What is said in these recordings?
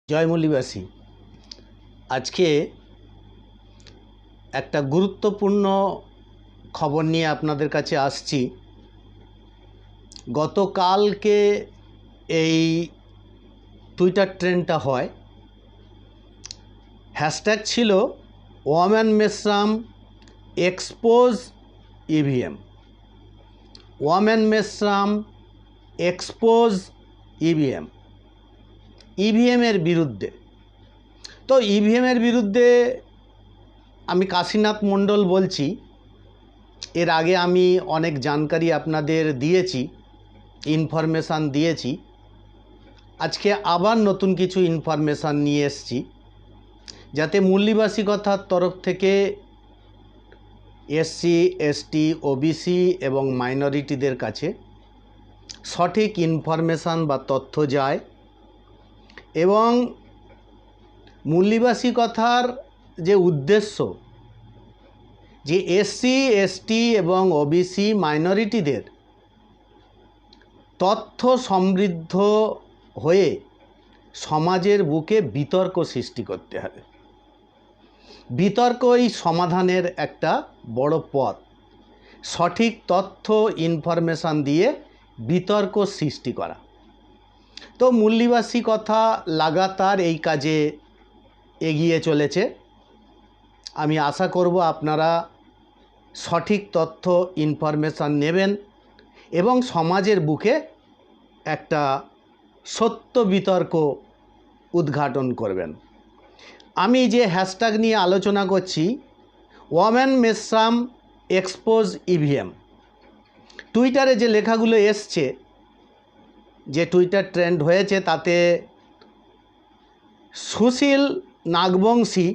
জয় মল্লিবাসী। আজকে একটা গুরুত্বপূর্ণ খবর নিয়ে আপনাদের কাছে আসছি। গতকালকে এই টুইটার ট্রেন্ডটা হয়, হ্যাশট্যাগ ছিল Waman Meshram expose EVM. Waman Meshram expose EVM, ইভিএমের বিরুদ্ধে। তো ইভিএমের বিরুদ্ধে আমি কাশীনাথ মণ্ডল বলছি। এর আগে আমি অনেক জানকারি আপনাদের দিয়েছি, ইনফরমেশান দিয়েছি। আজকে আবার নতুন কিছু ইনফরমেশান নিয়ে এসেছি, যাতে মূল্যবাসী কথার তরফ থেকে এসসি, এসটি, ওবিসি এবং মাইনরিটিদের কাছে সঠিক ইনফরমেশান বা তথ্য যায় এবং মূল্যবাসী কথার যে উদ্দেশ্য, যে এসসি, এসটি এবং ওবিসি মাইনরিটিদের তথ্য সমৃদ্ধ হয়ে সমাজের বুকে বিতর্ক সৃষ্টি করতে হবে। বিতর্কই সমাধানের একটা বড় পথ। সঠিক তথ্য ইনফরমেশান দিয়ে বিতর্ক সৃষ্টি করা। তো মূল্যবাসী কথা লাগাতার এই কাজে এগিয়ে চলেছে। আমি আশা করব আপনারা সঠিক তথ্য ইনফরমেশান নেবেন এবং সমাজের বুকে একটা সত্য বিতর্ক উদ্ঘাটন করবেন। আমি যে হ্যাশট্যাগ নিয়ে আলোচনা করছি, ওয়ামেন মেসরাম এক্সপোজ ইভিএম, টুইটারে যে লেখাগুলো এসছে, যে টুইটার ট্রেন্ড হয়েছে, তাতে সুশীল নাগবংশী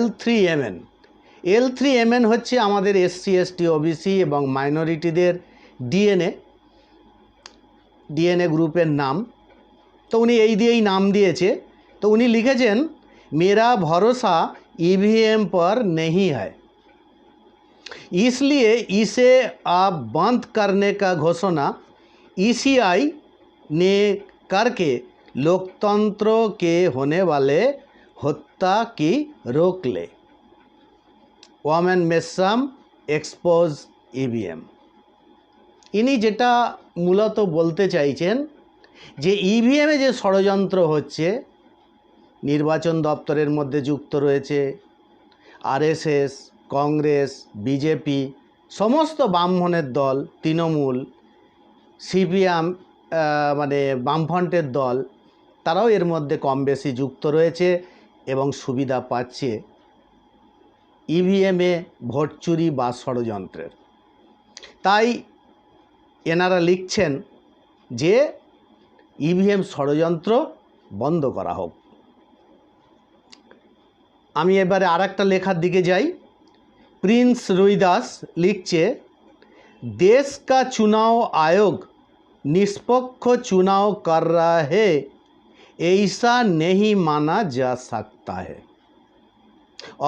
L3MN L3MN হচ্ছে আমাদের এসসি, এসটি, ওবিসি এবং মাইনরিটিদের ডিএনএ গ্রুপের নাম। তো উনি এই দিয়েই নাম দিয়েছে। তো উনি লিখেছেন, मेरा भरोसा ईवीएम पर नहीं है, इसलिए इसे अब बंद करने का घोषणा ईसीआई ने करके लोकतंत्र के होने वाले हत्या की रोक ले। ওয়ামেন মেসরাম এক্সপোজ ইভিএম, ইনি যেটা মূলত বলতে চাইছেন, যে ইভিএমে যে ষড়যন্ত্র হচ্ছে, নির্বাচন দপ্তরের মধ্যে যুক্ত রয়েছে আরএসএস, কংগ্রেস, বিজেপি, সমস্ত বামফ্রন্টের দল, তৃণমূল, সিপিএম মানে বামফ্রন্টের দল, তারাও এর মধ্যে কম বেশি যুক্ত রয়েছে এবং সুবিধা পাচ্ছে ইভিএমে ভোট চুরি বা ষড়যন্ত্রের। তাই এনারা লিখছেন যে ইভিএম ষড়যন্ত্র বন্ধ করা হোক। আমি এবারে আর একটা লেখার দিকে যাই। प्रिंस रुईदास लिखছে, देश का चुनाव आयोग निष्पक्ष चुनाव कर रहा है, ऐसा नहीं माना जा सकता है।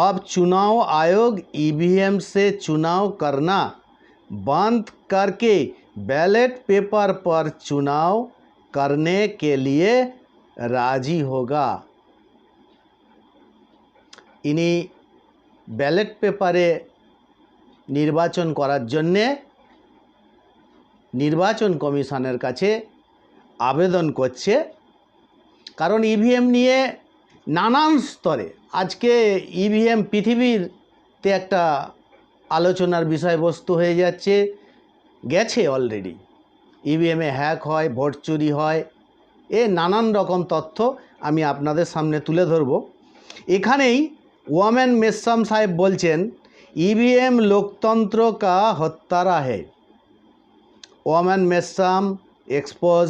अब चुनाव आयोग ईवीएम से चुनाव करना बंद करके बैलेट पेपर पर चुनाव करने के लिए राजी होगा। इनी ব্যালট পেপারে নির্বাচন করার জন্যে নির্বাচন কমিশনের কাছে আবেদন করছে। কারণ ইভিএম নিয়ে নানান স্তরে আজকে ইভিএম পৃথিবীতে একটা আলোচনার বিষয়বস্তু হয়ে গেছে অলরেডি। ইভিএমে হ্যাক হয়, ভোট চুরি হয়, নানান রকম তথ্য আমি আপনাদের সামনে তুলে ধরব। এখানেই ওয়ামেন মেসরাম সাহেব বলছেন, ईवीएम लोकतंत्र का हत्यारा है। Waman Meshram expose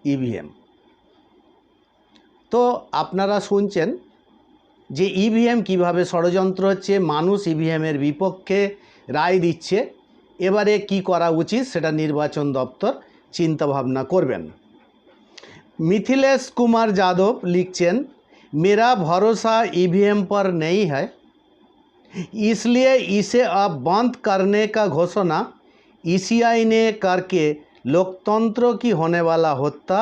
EVM. তো আপনারা শুনছেন যে ইভিএম কিভাবে ষড়যন্ত্র হচ্ছে, মানুষ ইভিএমের বিপক্ষে রায় দিচ্ছে। এবারে কি করা উচিত সেটা নির্বাচন দপ্তর চিন্তাভাবনা করবেন। मिथिलेश कुमार যাদব লিখছেন, मेरा भरोसा ईवीएम पर नहीं है, इसलिए इसे अब बंद करने का घोषणा ईसीआई ने करके लोकतंत्र की होने वाला हत्या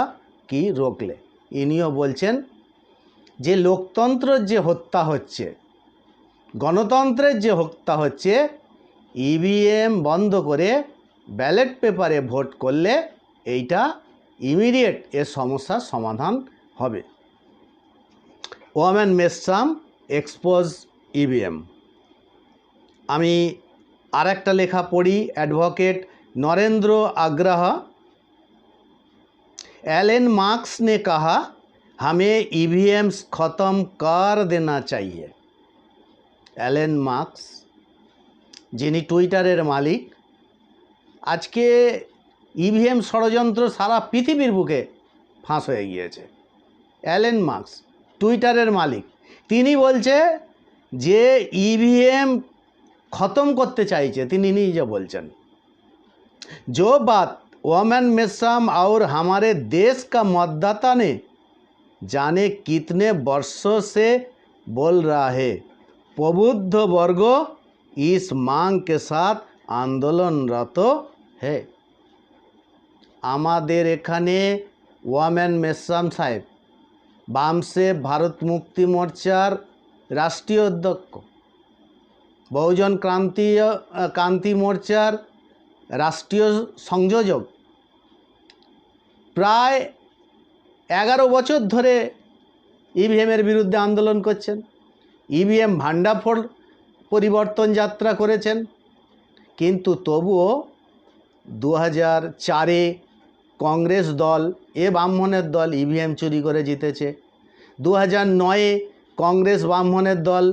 की रोक ले। इनिও বলছেন যে লোকতন্ত্রের যে হত্যা হচ্ছে, গণতন্ত্রের যে হত্যা হচ্ছে, ইভিএম বন্ধ করে ব্যালট পেপারে ভোট করলে এইটা ইমিডিয়েট এর সমস্যার সমাধান হবে। Waman Meshram expose EVM. আমি আর একটা লেখা পড়ি, অ্যাডভোকেট नरेंद्र आग्रह। एलन मार्क्स ने कहा हमें ईवीएम्स ख़त्म कर देना चाहिए। एलन मार्क्स जिनी ट्विटारेर मालिक, आज के ईवीएम षड़यंत्र सारा पृथिवीर बुके फाँस हो गिয়েছে। एलन मार्क्स ट्विटारेर मालिक, तिनी बोलছে যে ईवीएम खत्म करते চাইছে, তিনি নিজে বলছেন। जो बात वोमेन मेसराम और हमारे देश का मतदाता ने जाने कितने वर्षों से बोल रहा है, प्रबुद्ध वर्ग इस मांग के साथ आंदोलनरत है। आमादेर एखाने वोमेन मेसराम साहेब बाम से भारत मुक्ति मोर्चार राष्ट्रीय अध्यक्ष, बहुजन क्रांति मोर्चार राष्ट्रीय संयोजक, प्राय 11 বছর ধরে ইভিএমের বিরুদ্ধে আন্দোলন করছেন। ইভিএম ভান্ডাফোড় পরিবর্তন যাত্রা করেছেন, কিন্তু তবুও 2004-এ কংগ্রেস দল এ ব্রাহ্মণের দল ইভিএম চুরি করে জিতেছে। 2009-এ কংগ্রেস ব্রাহ্মণের দল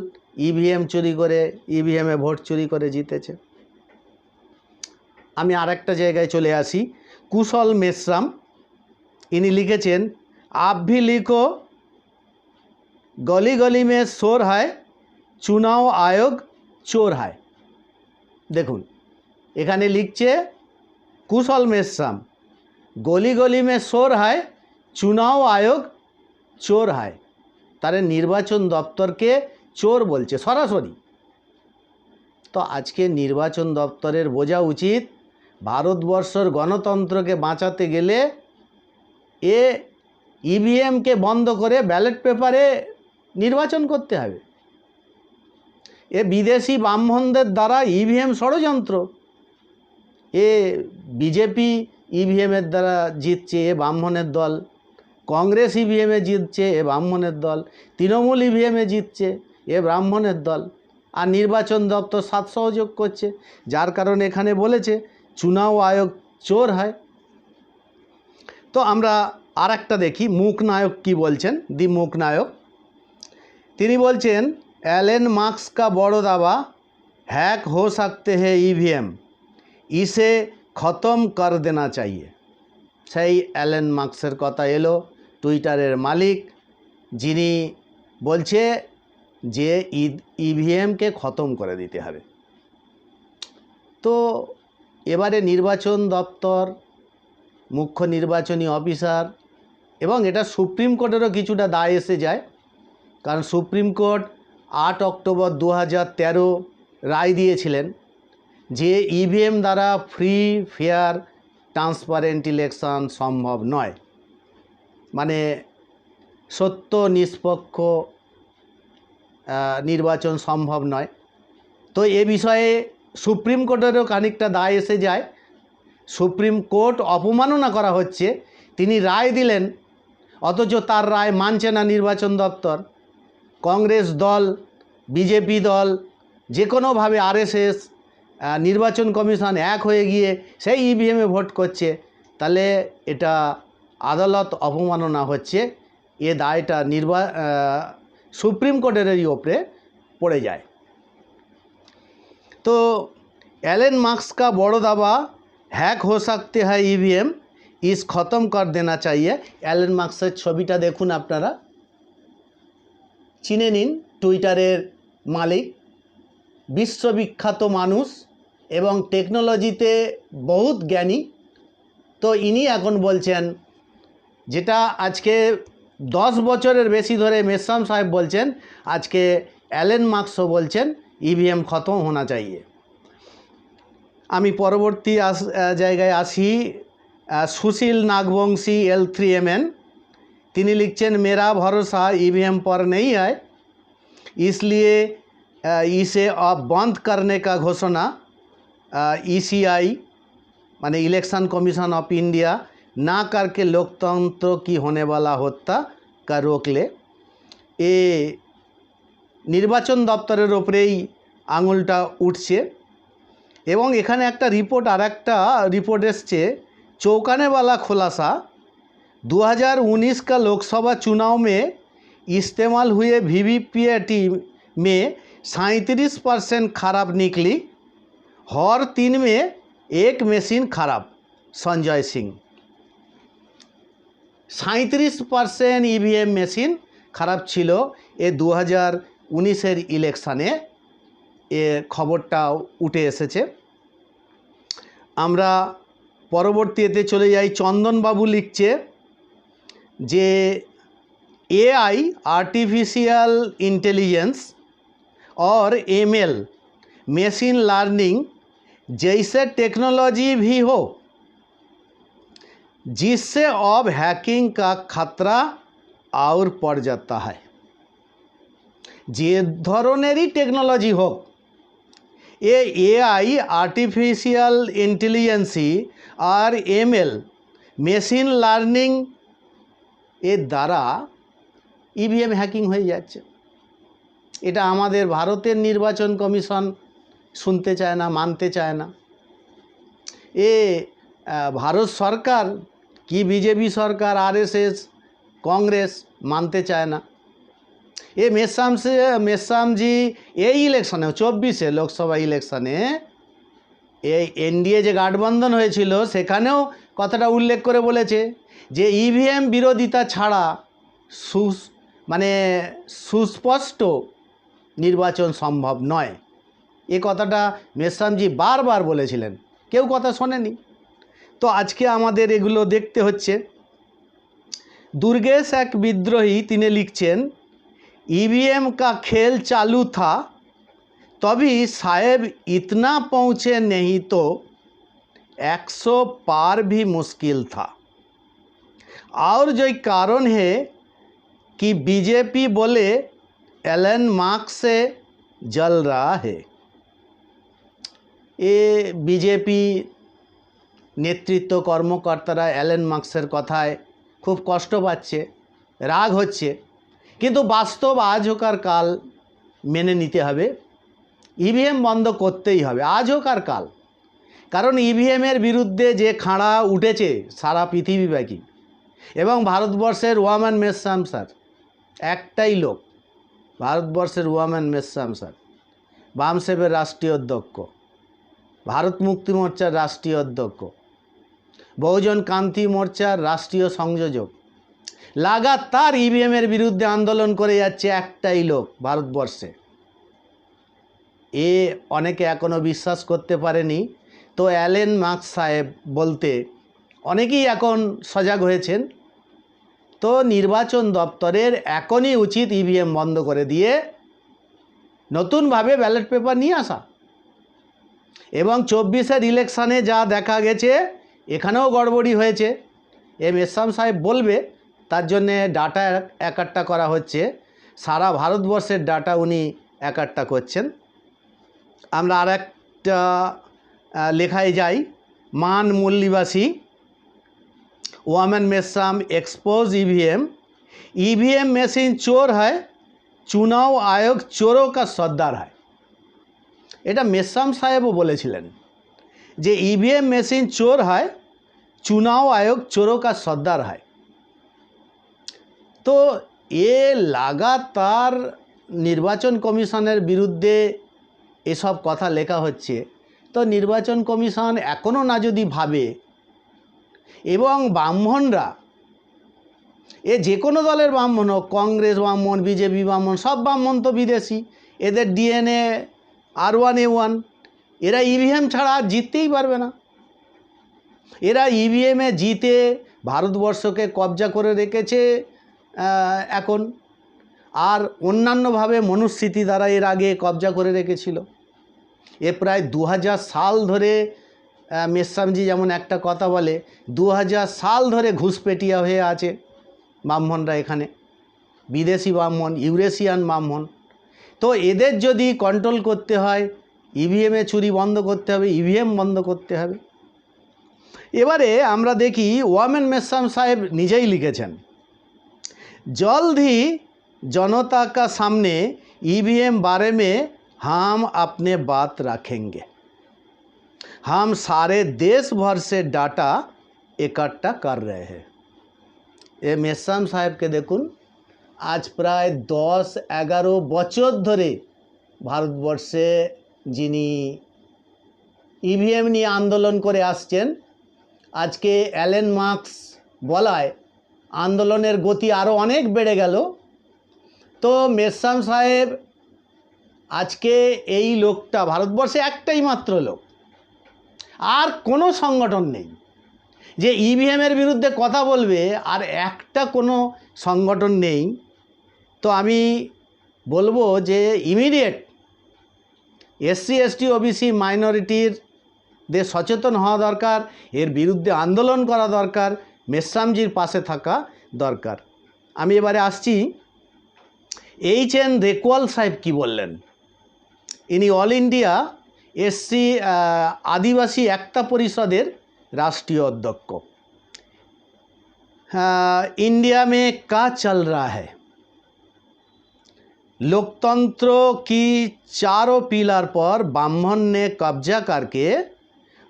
ইভিএম চুরি করে ইভিএমে ভোট চুরি করে জিতেছে। আমি আরেকটা জায়গায় চলে আসি, কুশল মেসরাম, ইনি লিখেছেন आप भी लिखो गली गली में शोर है, चुनाव आयोग चोर है। देखुन এখানে লিখছে কুশল মেসরাম, गली गली में शोर है, चुनाव आयोग चोर है। তারে নির্বাচন দপ্তরকে চোর বলছে সরাসরি। তো আজকে নির্বাচন দপ্তরের বোঝা উচিত ভারতবর্ষের গণতন্ত্রকে বাঁচাতে গেলে এ ইভিএমকে বন্ধ করে ব্যালট পেপারে নির্বাচন করতে হবে। এ বিদেশি ব্রাহ্মণদের দ্বারা ইভিএম ষড়যন্ত্র। এ বিজেপি ইভিএমের দ্বারা জিতছে, এ ব্রাহ্মণের দল। কংগ্রেস ইভিএমে জিতছে, এ ব্রাহ্মণের দল। তৃণমূল ইভিএমে জিতছে, এ ব্রাহ্মণের দল। আর নির্বাচন দপ্তর সাথ সহযোগ করছে, যার কারণে এখানে বলেছে চুনাও আয়োগ চোর হয়। তো আমরা আর একটা দেখি মুখ নায়ক কি বলছেন। দি মুখ নায়ক তিনি বলছেন एलन मार्क्स का बड़ो दावा हैक हो सकते हैं ईवीएम, इसे ख़त्म कर देना चाहिए। সেই एलन मार्क्सের কথা এলো, টুইটারের মালিক, যিনি বলছে যে ইভিএমকে খতম করে দিতে হবে। তো এবারে নির্বাচন দপ্তর, মুখ্য নির্বাচনী অফিসার এবং এটা সুপ্রিম কোর্টেরও কিছুটা দায় এসে যায়, কারণ সুপ্রিম কোর্ট 8 অক্টোবর 2013 রায় দিয়েছিলেন যে ইভিএম দ্বারা ফ্রি ফেয়ার ট্রান্সপারেন্ট ইলেকশন সম্ভব নয়, মানে সত্য নিষ্পক্ষ নির্বাচন সম্ভব নয়। তো এ বিষয়ে সুপ্রিম কোর্টেরও খানিকটা দায় এসে যায়। সুপ্রিম কোর্ট অপমাননা করা হচ্ছে, তিনি রায় দিলেন অথচ তার রায় মানছে না নির্বাচন দপ্তর। কংগ্রেস দল, বিজেপি দল, যে কোনোভাবে আরএসএস, নির্বাচন কমিশন এক হয়ে গিয়ে সেই ইভিএমে ভোট করছে, তাহলে এটা আদালত অপমাননা হচ্ছে। এ দায়টা সুপ্রিম কোর্টেরই ওপরে পড়ে যায়। তো एलन मार्क्स का बड़ो दावा हैक हो सकते हैं ईवीएम, इस ख़त्म कर देना चाहिए। एलन मार्क्सের ছবিটা দেখুন আপনারা, চিনে নিন। টুইটারের মালিক, বিশ্ববিখ্যাত মানুষ এবং টেকনোলজিতে বহুত জ্ঞানী। তো ইনি এখন বলছেন যেটা আজকে 10 বছরের বেশি ধরে মেসরাম সাহেব বলছেন, আজকে एलन मार्क्सও বলছেন ইভিএম খতম হোনা চাইয়ে। আমি পরবর্তী জায়গায় আসি, সুশীল নাগবংশী L3MN, তিনি লিখছেন मेरा भरोसा ईवीएम पर नहीं है, इसलिए इसे अब बंद करने का घोषणा ईसीआई माने इलेक्शन कमीशन ऑफ इंडिया ना करके लोकतंत्र की होने वाला हत्या का रोक ले। ए निर्वाचन दफ्तरेर ओपरेई आঙুলটা उठছে এবং এখানে একটা রিপোর্ট আর একটা রিপোর্ট এসছে चौंकाने वाला खुलासा 2019 का लोकसभा चुनाव में इस्तेमाल हुए वीवीपैट में 37% खराब निकली, हर 3 में एक मशीन खराब। संजय सिंह 37% ईवीएम मेशिन खराब छिलो ए 2019 इलेक्शने ए खबरटा उठे एसेছে। আমরা পরবর্তীতে চলে যাই। চন্দন বাবু লিখছে যে एआई आर्टिफिशियल इंटेलिजेंस और एमएल मशीन लर्निंग जैसे टेक्नोलॉजी भी हो जिससे अब हैकिंग का खतरा और बढ़ जाता है। जे धरनेरই टेक्नोलॉजी हो ये एआई आर्टिफिशियल इंटेलिजेंसी और एमएल मेशिन लार्निंग এর দ্বারা ইভিএম হ্যাকিং হয়ে যাচ্ছে। এটা আমাদের ভারতের নির্বাচন কমিশন শুনতে চায় না, মানতে চায় না। এ ভারত সরকার কি বিজেপি সরকার আরএসএস কংগ্রেস মানতে চায় না। এ মেসামজি এই ইলেকশনে 24 লোকসভা ইলেকশনে এই এনডিএ যে গাঠবন্ধন হয়েছিল সেখানেও কথাটা উল্লেখ করে বলেছে যে ইভিএম বিরোধিতা ছাড়া সুস্পষ্ট নির্বাচন সম্ভব নয়। এ কথাটা মেসামজি বারবার বলেছিলেন, কেউ কথা শোনেনি। তো আজকে আমাদের এগুলো দেখতে হচ্ছে। दुर्गेश एक विद्रोही তিনি লিখছেন ईवीएम का खेल चालू था तभी साहेब इतना पहुँचे नहीं तो 100 पार भी मुश्किल था। और जो कारण है कि बीजेपी बोले एलन मार्क्स से जल रहा है। ये बीजेपी नेतृत्व কর্মকর্তারা एलन मार्क्सের কথায় खूब कष्ट पाচ্ছে, राग হচ্ছে, কিন্তু বাস্তব আজ হোক আর কাল মেনে নিতে হবে। ইভিএম বন্ধ করতেই হবে আজ হোক আর কাল। কারণ ইভিএমের বিরুদ্ধে যে খাঁড়া উঠেছে সারা পৃথিবীব্যাপী এবং ভারতবর্ষের ওয়ামান মেসাম স্যার একটাই লোক, ভারতবর্ষের ওয়ামান মেসাম স্যার বামসেবের রাষ্ট্রীয় অধ্যক্ষ, ভারত মুক্তি মোর্চার রাষ্ট্রীয় অধ্যক্ষ, बहुजन क्रांति मोर्चार राष्ट्रीय संयोजक लागातार ईवीएमेर बिरुद्धे आंदोलन करे जाच्छे एकटाई लोक भारतवर्षे। ए अनेके एखोनो विश्वास करते पारेनी। तो एलेन मार्क्स साहेब बोलते अनेकेई एखन सजाग हयेछेन। तो निर्वाचन दफ्तरेर एखोनी उचित ईवीएम बंद करे दिए नतून भावे बैलेट पेपार निये आसा एबं 24 इलेक्शने जा देखा गेछे এখানেও গড়বড়ি হয়েছে। মেসাম সাহেব বলবে তার জন্যে ডাটা একাট্টা করা হচ্ছে, সারা ভারতবর্ষের ডাটা উনি একাট্টা করছেন। আমরা আর একটা লেখায় যাই। মান মল্লিবাসী ওয়ামেন মেসাম एक्सपोज ईवीएम मशीन चोर है, चुनाव आयोग चोरों का सरदार है। এটা মেসাম সাহেবও বলেছিলেন যে ईवीएम मशीन चोर है, चुनाव आयोग चोरों का सरदार है। तो ये लगातार निर्वाचन कमिशনের বিরুদ্ধে এসব কথা লেখা হচ্ছে। তো নির্বাচন কমিশন এখনও না যদি ভাবে এবং ব্রাহ্মণরা এ যে কোনো দলের ব্রাহ্মণ হোক, কংগ্রেস ব্রাহ্মণ, বিজেপি ব্রাহ্মণ, সব ব্রাহ্মণ তো বিদেশি, এদের ডিএনএ R1A1, এরা ইভিএম ছাড়া আর জিততেই পারবে না। এরা ইভিএমে জিতে ভারতবর্ষকে কবজা করে রেখেছে এখন, আর অন্যান্যভাবে মনুস্মৃতি দ্বারা এর আগে কবজা করে রেখেছিল। এ প্রায় 2000 সাল ধরে মেসামজি যেমন একটা কথা বলে 2000 সাল ধরে ঘুষপেটিয়া হয়ে আছে ব্রাহ্মণরা এখানে, বিদেশি ব্রাহ্মণ, ইউরেশিয়ান ব্রাহ্মণ। তো এদের যদি কন্ট্রোল করতে হয়, ইভিএমে চুরি বন্ধ করতে হবে, ইভিএম বন্ধ করতে হবে। এবারে আমরা দেখি ওয়ামেন মেসাম সাহেব নিজেই লিখেছেন, জলদি जनता का सामने ईवीएम बारे में हम अपने बात रखेंगे, हम सारे देश भर से डाटा इकट्ठा कर रहे हैं। ये मेसाम साहेब के देखुन आज प्राय 10-11 বছর ধরে ভারতবর্ষে যিনি ইভিএম নিয়ে আন্দোলন করে আসছেন, আজকে অ্যালেন মার্কস বলায় আন্দোলনের গতি আরও অনেক বেড়ে গেল। তো মেসাম সাহেব আজকে এই লোকটা ভারতবর্ষে একটাই মাত্র লোক, আর কোনো সংগঠন নেই যে ইভিএমের বিরুদ্ধে কথা বলবে, আর একটা কোনো সংগঠন নেই। তো আমি বলবো যে ইমিডিয়েট এসসি এসটি ওবিসি মাইনরিটিরদের সচেতন হওয়া দরকার, এর বিরুদ্ধে আন্দোলন করা দরকার, মেসামজির পাশে থাকা দরকার। আমি এবারে আসছি এইচ.এন. রেকওয়াল সাহেব কি বললেন। ইনি অল ইন্ডিয়া এসসি আদিবাসী একতা পরিষদের राष्ट्रीय अध्यक्ष। इंडिया में क्या चल रहा है, लोकतंत्र की चारों पिलर पर ब्राह्मण ने कब्जा करके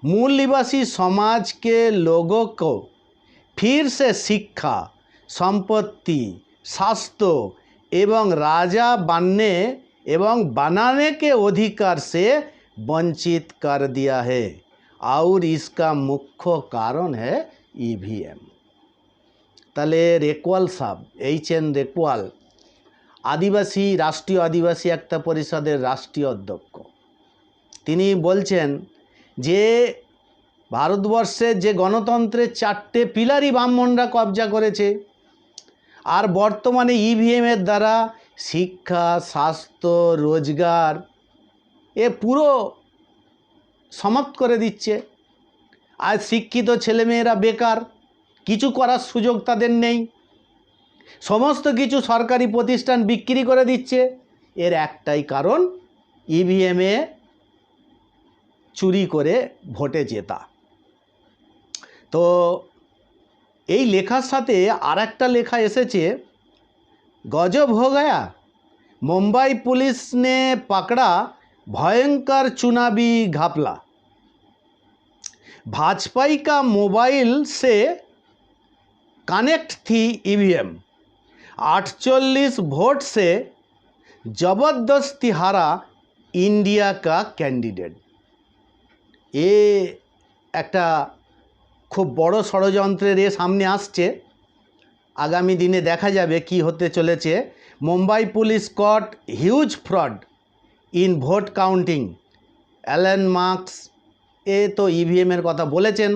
मूल निवासी समाज के लोगों को फिर से शिक्षा, संपत्ति, स्वास्थ्य एवं राजा बनने एवं बनाने के अधिकार से वंचित कर दिया है और इसका मुख्य कारण है ईवीएम। তাহলে রেকওয়াল সাহেব, এইচ.এন. রেকওয়াল, আদিবাসী রাষ্ট্রীয় আদিবাসী একতা পরিষদের রাষ্ট্রীয় অধ্যক্ষ, তিনি বলছেন যে ভারতবর্ষের যে গণতন্ত্রের 4টে পিলারই ব্রাহ্মণরা কবজা করেছে, আর বর্তমানে ইভিএমের দ্বারা শিক্ষা, স্বাস্থ্য, রোজগার এ পুরো সমাপ্ত করে দিচ্ছে। আজ শিক্ষিত ছেলেমেয়েরা বেকার, কিছু করার সুযোগ তাদের নেই, সমস্ত কিছু সরকারি প্রতিষ্ঠান বিক্রি করে দিচ্ছে। এর একটাই কারণ ইভিএমে চুরি করে ভোটে জেতা। তো এই লেখার সাথে আর একটা লেখা এসেছে, गजब हो गया, मुंबई पुलिस ने पकड़ा भयंकर चुनावी घपला, भाजपा का मोबाइल से कनेक्ट थी ईवीएम, 48 वोट से जबरदस्ती हारा इंडिया का कैंडिडेट। ये একটা খুব বড় ষড়যন্ত্রের সামনে আসছে, আগামী দিনে দেখা যাবে কি হতে চলেছে। Mumbai police caught huge fraud in vote counting, Elon Musk এ তো ইভিএমের কথা বলেছেন।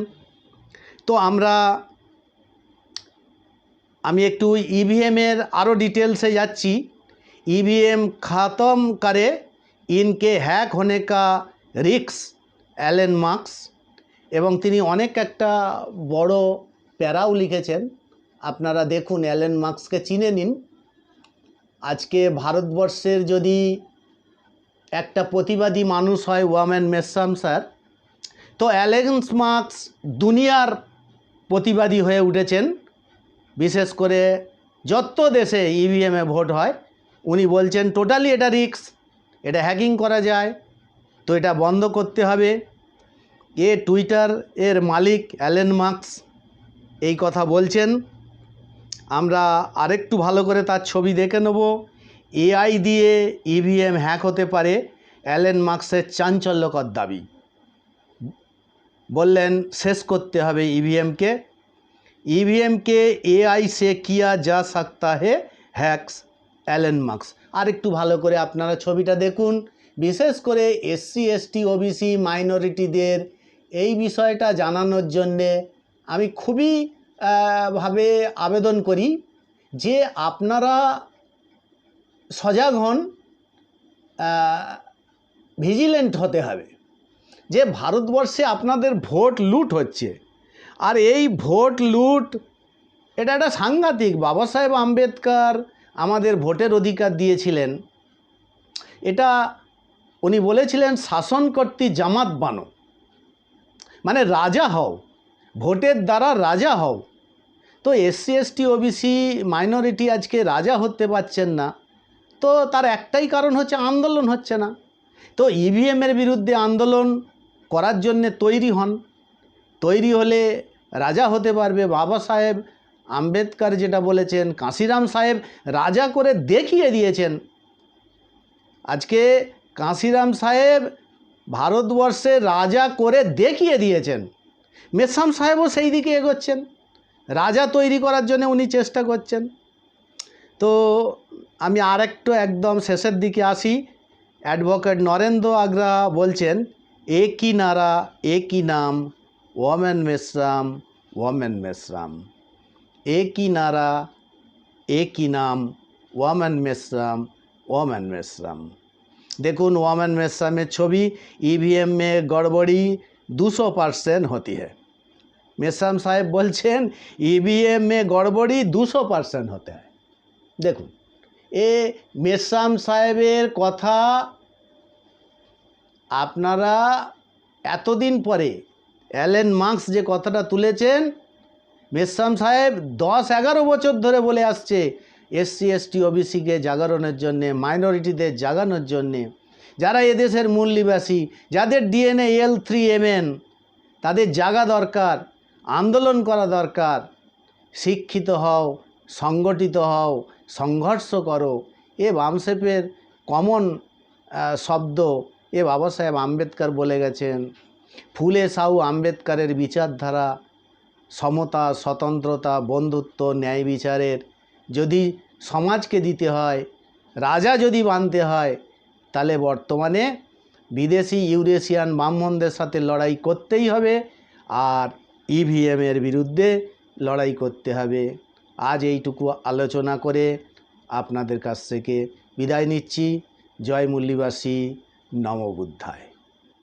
তো আমি একটু ইভিএমের আরও ডিটেলসে যাচ্ছি। ईवीएम ख़त्म करे इनके हैक होने का रिक्स, অ্যালেন মার্কস। এবং তিনি অনেক একটা বড় প্যারাও লিখেছেন, আপনারা দেখুন, অ্যালেন মার্কসকে চিনে নিন। আজকে ভারতবর্ষের যদি একটা প্রতিবাদী মানুষ হয় ওয়ামেন মেসাম স্যার, তো অ্যালেন মার্কস দুনিয়ার প্রতিবাদী হয়ে উঠেছেন। বিশেষ করে যত দেশে ইভিএমে ভোট হয় উনি বলছেন টোটালি এটা রিস্ক, এটা হ্যাকিং করা যায়, তো এটা বন্ধ করতে হবে। টুইটার এর মালিক অ্যালেন মার্কস এই কথা বলছেন। আমরা আরেকটু ভালো করে তার ছবি দেখে নেব। এআই দিয়ে ইভিএম হ্যাক হতে পারে, অ্যালেন মার্কসের চাঞ্চল্যকর দাবি। বললেন শেষ করতে হবে ईवीएम के एआई से किया जा सकता है हैक्स, অ্যালেন মার্কস। আর একটু ভালো করে আপনারা ছবিটা দেখুন। বিশেষ করে এসসি এসটি ওবিসি মাইনরিটিদের এই বিষয়টা জানানোর জন্যে আমি খুবই ভাবে আবেদন করি যে আপনারা সজাগ হন, ভিজিলেন্ট হতে হবে যে ভারতবর্ষে আপনাদের ভোট লুট হচ্ছে। আর এই ভোট লুট এটা একটা সাংঘাতিক। বাবা সাহেব আম্বেদকর আমাদের ভোটের অধিকার দিয়েছিলেন, এটা উনি বলেছিলেন শাসন কর্তৃ জামাত বানো, মানে রাজা হও, ভোটের দ্বারা রাজা হও। তো এসসি এসটি ওবিসি মাইনরিটি আজকে রাজা হতে পারছেন না, তো তার একটাই কারণ হচ্ছে আন্দোলন হচ্ছে না। তো ইভিএমের বিরুদ্ধে আন্দোলন করার জন্যে তৈরি হন, তৈরি হলে রাজা হতে পারবে। বাবা সাহেব আম্বেদকর যেটা বলেছেন, কাঁসিরাম সাহেব রাজা করে দেখিয়ে দিয়েছেন। আজকে কাঁসিরাম সাহেব ভারতবর্ষে রাজা করে দেখিয়ে দিয়েছেন। মেসাম সাহেবও সেই দিকে এগোচ্ছেন, রাজা তৈরি করার জন্য উনি চেষ্টা করছেন। তো আমি আরেকটু একদম শেষের দিকে আসি। অ্যাডভোকেট নরেন্দ্র আগ্রা বলছেন, একই নারা একই নাম, ওমেন মেসরাম ওমেন মেসরাম। একই নারা একই নাম, ওমেন মেসরাম ওমেন মেসরাম। देखून ওমেন মেসরামের ছবি। ईवीएम में गड़बड़ी 200% होती है। मेसराम साहेब बोलছেন ईवीएम में गड़बड़ी 200% होता है। দেখুন এ মেসরাম সাহেবের কথা আপনারা এতদিন পরে অ্যালেন মার্কস যে কথাটা তুলেছেন, মেসরাম সাহেব 10-11 বছর ধরে বলে আসছে এসসি এসটি ওবিসিকে জাগরণের জন্যে, মাইনরিটিদের জাগানোর জন্যে, যারা এদেশের মূল নিবাসী, যাদের ডিএনএ L3MN, তাদের জাগা দরকার, আন্দোলন করা দরকার। শিক্ষিত হও, সংগঠিত হও, সংঘর্ষ করো, এ বামসাহেবের কমন শব্দ। এ বাবা সাহেব আম্বেদকর বলে গেছেন। ফুলে সাউ আম্বেদকরের বিচারধারা সমতা, স্বতন্ত্রতা, বন্ধুত্ব, ন্যায় বিচারের যদি সমাজকে দিতে হয়, রাজা যদি বানতে হয়, তাহলে বর্তমানে বিদেশি ইউরেশিয়ান ব্রাহ্মণদের সাথে লড়াই করতেই হবে, আর ইভিএমের বিরুদ্ধে লড়াই করতে হবে। আজ এইটুকু আলোচনা করে আপনাদের কাছ থেকে বিদায় নিচ্ছি। জয় মুল্লিবাসী, নমো বুদ্ধায়।